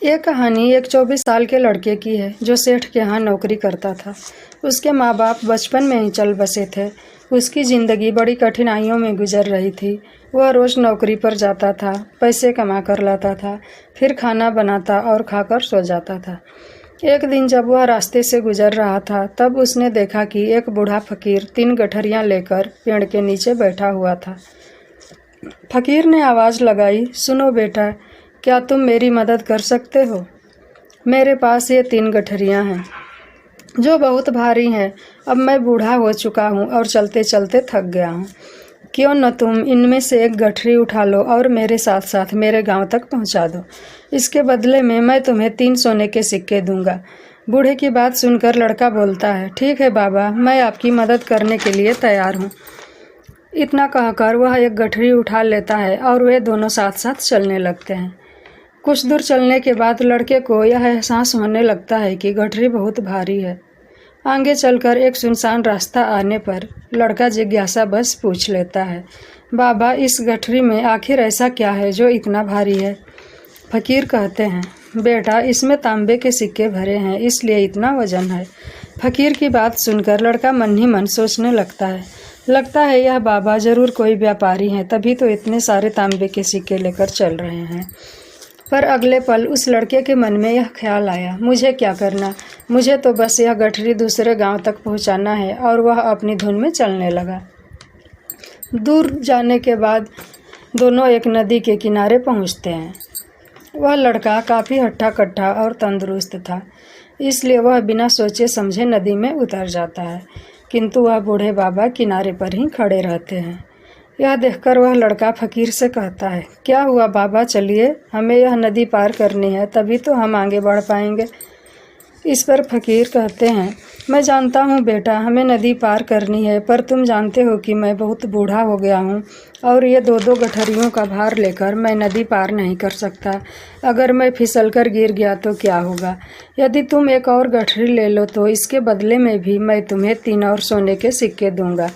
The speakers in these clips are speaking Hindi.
ये कहानी एक 24 साल के लड़के की है जो सेठ के यहाँ नौकरी करता था। उसके माँ बाप बचपन में ही चल बसे थे। उसकी ज़िंदगी बड़ी कठिनाइयों में गुजर रही थी। वह रोज़ नौकरी पर जाता था, पैसे कमा कर लाता था, फिर खाना बनाता और खाकर सो जाता था। एक दिन जब वह रास्ते से गुजर रहा था तब उसने देखा कि एक बूढ़ा फकीर 3 गठरियाँ लेकर पेड़ के नीचे बैठा हुआ था। फकीर ने आवाज़ लगाई, सुनो बेटा, क्या तुम मेरी मदद कर सकते हो? मेरे पास ये 3 गठरियाँ हैं जो बहुत भारी हैं। अब मैं बूढ़ा हो चुका हूँ और चलते चलते थक गया हूँ। क्यों न तुम इनमें से एक गठरी उठा लो और मेरे साथ साथ मेरे गांव तक पहुँचा दो। इसके बदले में मैं तुम्हें 3 सोने के सिक्के दूंगा। बूढ़े की बात सुनकर लड़का बोलता है, ठीक है बाबा, मैं आपकी मदद करने के लिए तैयार हूँ। इतना कहकर वह एक गठरी उठा लेता है और वे दोनों साथ साथ चलने लगते हैं। कुछ दूर चलने के बाद लड़के को यह एहसास होने लगता है कि गठरी बहुत भारी है। आगे चलकर एक सुनसान रास्ता आने पर लड़का जिज्ञासा बस पूछ लेता है, बाबा, इस गठरी में आखिर ऐसा क्या है जो इतना भारी है? फकीर कहते हैं, बेटा, इसमें तांबे के सिक्के भरे हैं, इसलिए इतना वजन है। फकीर की बात सुनकर लड़का मन ही मन सोचने लगता है यह बाबा जरूर कोई व्यापारी हैं, तभी तो इतने सारे तांबे के सिक्के लेकर चल रहे हैं। पर अगले पल उस लड़के के मन में यह ख्याल आया, मुझे क्या करना, मुझे तो बस यह गठरी दूसरे गांव तक पहुंचाना है। और वह अपनी धुन में चलने लगा। दूर जाने के बाद दोनों एक नदी के किनारे पहुंचते हैं। वह लड़का काफ़ी हट्टा कट्टा और तंदुरुस्त था, इसलिए वह बिना सोचे समझे नदी में उतर जाता है, किंतु वह बूढ़े बाबा किनारे पर ही खड़े रहते हैं। यह देखकर वह लड़का फकीर से कहता है, क्या हुआ बाबा, चलिए, हमें यह नदी पार करनी है, तभी तो हम आगे बढ़ पाएंगे। इस पर फकीर कहते हैं, मैं जानता हूँ बेटा, हमें नदी पार करनी है, पर तुम जानते हो कि मैं बहुत बूढ़ा हो गया हूँ और ये 2-2 गठरियों का भार लेकर मैं नदी पार नहीं कर सकता। अगर मैं फिसल कर गिर गया तो क्या होगा? यदि तुम एक और गठरी ले लो तो इसके बदले में भी मैं तुम्हें 3 और सोने के सिक्के दूंगा।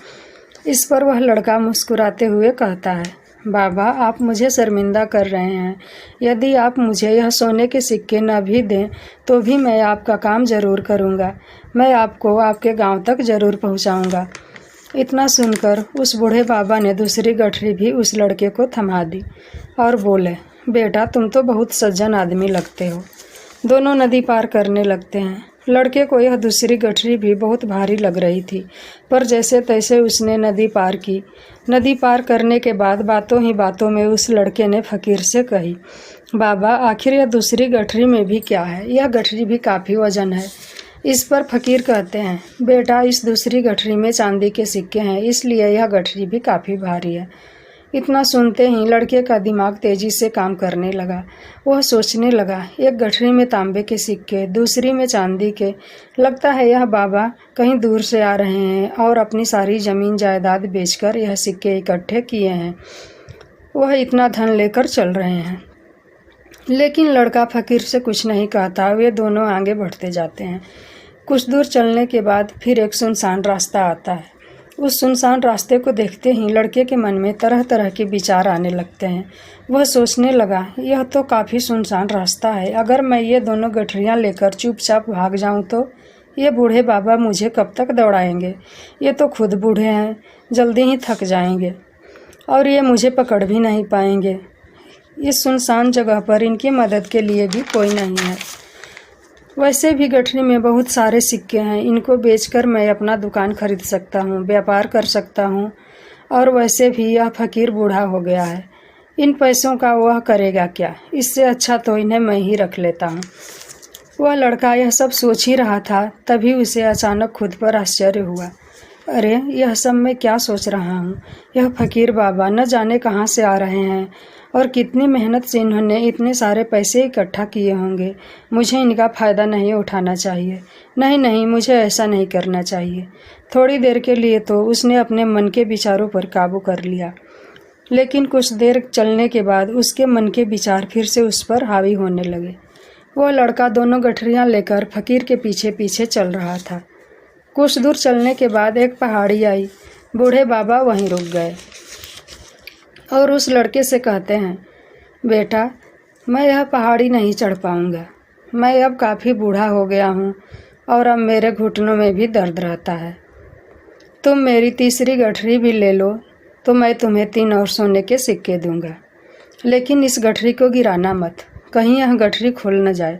इस पर वह लड़का मुस्कुराते हुए कहता है, बाबा, आप मुझे शर्मिंदा कर रहे हैं। यदि आप मुझे यह सोने के सिक्के न भी दें तो भी मैं आपका काम ज़रूर करूँगा। मैं आपको आपके गांव तक ज़रूर पहुँचाऊँगा। इतना सुनकर उस बूढ़े बाबा ने दूसरी गठरी भी उस लड़के को थमा दी और बोले, बेटा, तुम तो बहुत सज्जन आदमी लगते हो। दोनों नदी पार करने लगते हैं। लड़के को यह दूसरी गठरी भी बहुत भारी लग रही थी, पर जैसे तैसे उसने नदी पार की। नदी पार करने के बाद बातों ही बातों में उस लड़के ने फकीर से कही, बाबा, आखिर यह दूसरी गठरी में भी क्या है? यह गठरी भी काफ़ी वजन है। इस पर फकीर कहते हैं, बेटा, इस दूसरी गठरी में चांदी के सिक्के हैं, इसलिए यह गठरी भी काफ़ी भारी है। इतना सुनते ही लड़के का दिमाग तेजी से काम करने लगा। वह सोचने लगा, एक गठरी में तांबे के सिक्के, दूसरी में चांदी के। लगता है यह बाबा कहीं दूर से आ रहे हैं और अपनी सारी ज़मीन जायदाद बेचकर यह सिक्के इकट्ठे किए हैं। वह इतना धन लेकर चल रहे हैं। लेकिन लड़का फकीर से कुछ नहीं कहता। वे दोनों आगे बढ़ते जाते हैं। कुछ दूर चलने के बाद फिर एक सुनसान रास्ता आता है। उस सुनसान रास्ते को देखते ही लड़के के मन में तरह तरह के विचार आने लगते हैं। वह सोचने लगा, यह तो काफ़ी सुनसान रास्ता है। अगर मैं ये दोनों गठरियाँ लेकर चुपचाप भाग जाऊँ तो ये बूढ़े बाबा मुझे कब तक दौड़ाएंगे? ये तो खुद बूढ़े हैं, जल्दी ही थक जाएंगे और ये मुझे पकड़ भी नहीं पाएंगे। इस सुनसान जगह पर इनकी मदद के लिए भी कोई नहीं है। वैसे भी गठरी में बहुत सारे सिक्के हैं, इनको बेचकर मैं अपना दुकान खरीद सकता हूँ, व्यापार कर सकता हूँ। और वैसे भी यह फकीर बूढ़ा हो गया है, इन पैसों का वह करेगा क्या? इससे अच्छा तो इन्हें मैं ही रख लेता हूँ। वह लड़का यह सब सोच ही रहा था, तभी उसे अचानक खुद पर आश्चर्य हुआ। अरे, यह सब मैं क्या सोच रहा हूँ? यह फकीर बाबा न जाने कहाँ से आ रहे हैं और कितनी मेहनत से इन्होंने इतने सारे पैसे इकट्ठा किए होंगे। मुझे इनका फ़ायदा नहीं उठाना चाहिए। नहीं, मुझे ऐसा नहीं करना चाहिए। थोड़ी देर के लिए तो उसने अपने मन के विचारों पर काबू कर लिया, लेकिन कुछ देर चलने के बाद उसके मन के विचार फिर से उस पर हावी होने लगे। वह लड़का दोनों गठरियाँ लेकर फकीर के पीछे पीछे चल रहा था। कुछ दूर चलने के बाद एक पहाड़ी आई। बूढ़े बाबा वहीं रुक गए और उस लड़के से कहते हैं, बेटा, मैं यह पहाड़ी नहीं चढ़ पाऊंगा। मैं अब काफ़ी बूढ़ा हो गया हूँ और अब मेरे घुटनों में भी दर्द रहता है। तुम मेरी तीसरी गठरी भी ले लो तो मैं तुम्हें 3 और सोने के सिक्के दूंगा, लेकिन इस गठरी को गिराना मत, कहीं यह गठरी खुल न जाए।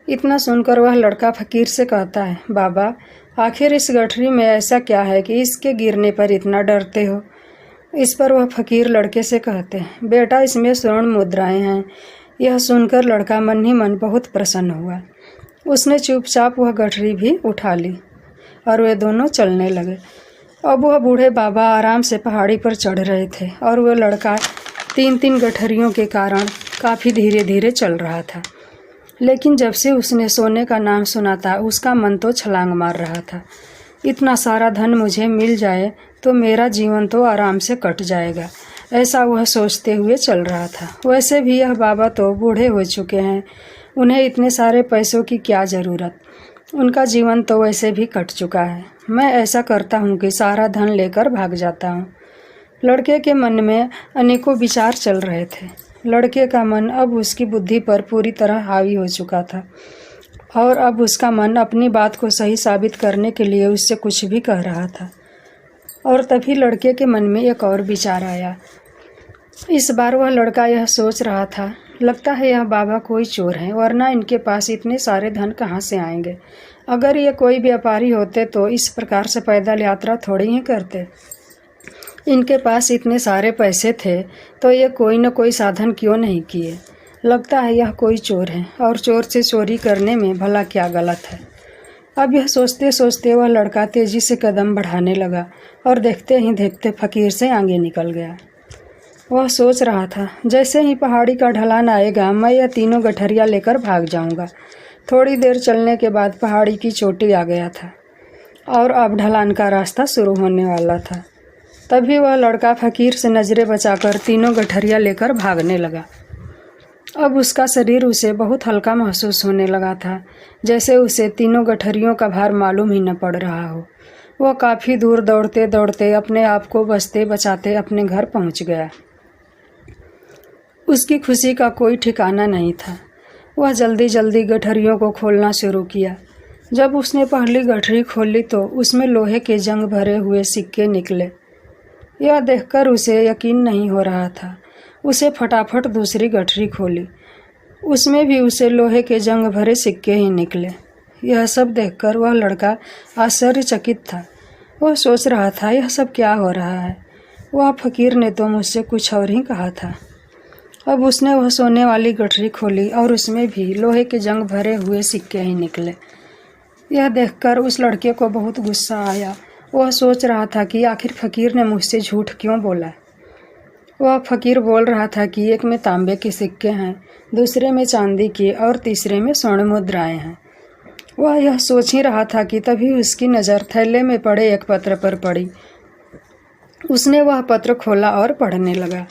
इतना सुनकर वह लड़का फकीर से कहता है, बाबा आखिर इस गठरी में ऐसा क्या है कि इसके गिरने पर इतना डरते हो। इस पर वह फकीर लड़के से कहते हैं, बेटा इसमें स्वर्ण मुद्राएं हैं। यह सुनकर लड़का मन ही मन बहुत प्रसन्न हुआ। उसने चुपचाप वह गठरी भी उठा ली और वे दोनों चलने लगे। अब वह बूढ़े बाबा आराम से पहाड़ी पर चढ़ रहे थे और वह लड़का 3-3 गठरियों के कारण काफ़ी धीरे धीरे चल रहा था। लेकिन जब से उसने सोने का नाम सुना था उसका मन तो छलांग मार रहा था। इतना सारा धन मुझे मिल जाए तो मेरा जीवन तो आराम से कट जाएगा, ऐसा वह सोचते हुए चल रहा था। वैसे भी यह बाबा तो बूढ़े हो चुके हैं, उन्हें इतने सारे पैसों की क्या ज़रूरत, उनका जीवन तो वैसे भी कट चुका है। मैं ऐसा करता हूँ कि सारा धन लेकर भाग जाता हूँ। लड़के के मन में अनेकों विचार चल रहे थे। लड़के का मन अब उसकी बुद्धि पर पूरी तरह हावी हो चुका था और अब उसका मन अपनी बात को सही साबित करने के लिए उससे कुछ भी कह रहा था। और तभी लड़के के मन में एक और विचार आया। इस बार वह लड़का यह सोच रहा था, लगता है यह बाबा कोई चोर हैं, वरना इनके पास इतने सारे धन कहाँ से आएंगे। अगर ये कोई व्यापारी होते तो इस प्रकार से पैदल यात्रा थोड़ी ही करते। इनके पास इतने सारे पैसे थे तो ये कोई न कोई साधन क्यों नहीं किए। लगता है यह कोई चोर है और चोर से चोरी करने में भला क्या गलत है। अब यह सोचते सोचते वह लड़का तेजी से कदम बढ़ाने लगा और देखते ही देखते फकीर से आगे निकल गया। वह सोच रहा था, जैसे ही पहाड़ी का ढलान आएगा मैं यह तीनों गठरियाँ लेकर भाग जाऊंगा। थोड़ी देर चलने के बाद पहाड़ी की चोटी आ गया था और अब ढलान का रास्ता शुरू होने वाला था। तभी वह लड़का फकीर से नज़रें बचाकर तीनों गठरियाँ लेकर भागने लगा। अब उसका शरीर उसे बहुत हल्का महसूस होने लगा था, जैसे उसे तीनों गठरियों का भार मालूम ही न पड़ रहा हो। वह काफ़ी दूर दौड़ते दौड़ते अपने आप को बचते बचाते अपने घर पहुंच गया। उसकी खुशी का कोई ठिकाना नहीं था। वह जल्दी जल्दी गठरियों को खोलना शुरू किया। जब उसने पहली गठरी खोली तो उसमें लोहे के जंग भरे हुए सिक्के निकले। यह देखकर उसे यकीन नहीं हो रहा था। उसे फटाफट दूसरी गठरी खोली, उसमें भी उसे लोहे के जंग भरे सिक्के ही निकले। यह सब देखकर वह लड़का आश्चर्यचकित था। वह सोच रहा था, यह सब क्या हो रहा है। वह फकीर ने तो मुझसे कुछ और ही कहा था। अब उसने वह सोने वाली गठरी खोली और उसमें भी लोहे के जंग भरे हुए सिक्के ही निकले। यह देखकर उस लड़के को बहुत गुस्सा आया। वह सोच रहा था कि आखिर फकीर ने मुझसे झूठ क्यों बोला। वह फकीर बोल रहा था कि एक में तांबे के सिक्के हैं, दूसरे में चांदी के और तीसरे में स्वर्ण मुद्राएं हैं। वह यह सोच ही रहा था कि तभी उसकी नज़र थैले में पड़े एक पत्र पर पड़ी। उसने वह पत्र खोला और पढ़ने लगा।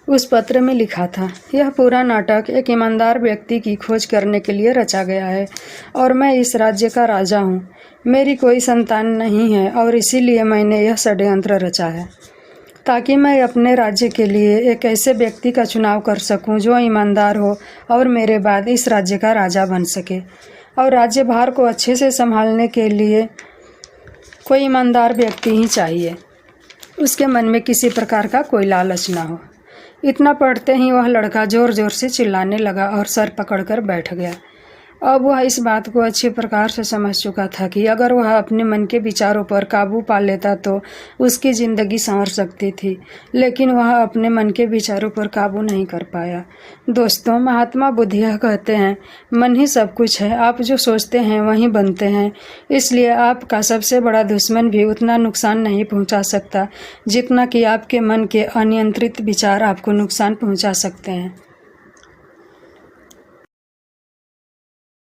उस पत्र में लिखा था, यह पूरा नाटक एक ईमानदार व्यक्ति की खोज करने के लिए रचा गया है और मैं इस राज्य का राजा हूँ। मेरी कोई संतान नहीं है और इसीलिए मैंने यह षड्यंत्र रचा है ताकि मैं अपने राज्य के लिए एक ऐसे व्यक्ति का चुनाव कर सकूं जो ईमानदार हो और मेरे बाद इस राज्य का राजा बन सके। और राज्यभार को अच्छे से संभालने के लिए कोई ईमानदार व्यक्ति ही चाहिए, उसके मन में किसी प्रकार का कोई लालच ना हो। इतना पढ़ते ही वह लड़का ज़ोर ज़ोर से चिल्लाने लगा और सर पकड़कर बैठ गया। अब वह इस बात को अच्छी प्रकार से समझ चुका था कि अगर वह अपने मन के विचारों पर काबू पा लेता तो उसकी ज़िंदगी संवर सकती थी, लेकिन वह अपने मन के विचारों पर काबू नहीं कर पाया। दोस्तों, महात्मा बुद्ध यह कहते हैं, मन ही सब कुछ है, आप जो सोचते हैं वही बनते हैं। इसलिए आपका सबसे बड़ा दुश्मन भी उतना नुकसान नहीं पहुंचा सकता जितना कि आपके मन के अनियंत्रित विचार आपको नुकसान पहुंचा सकते हैं।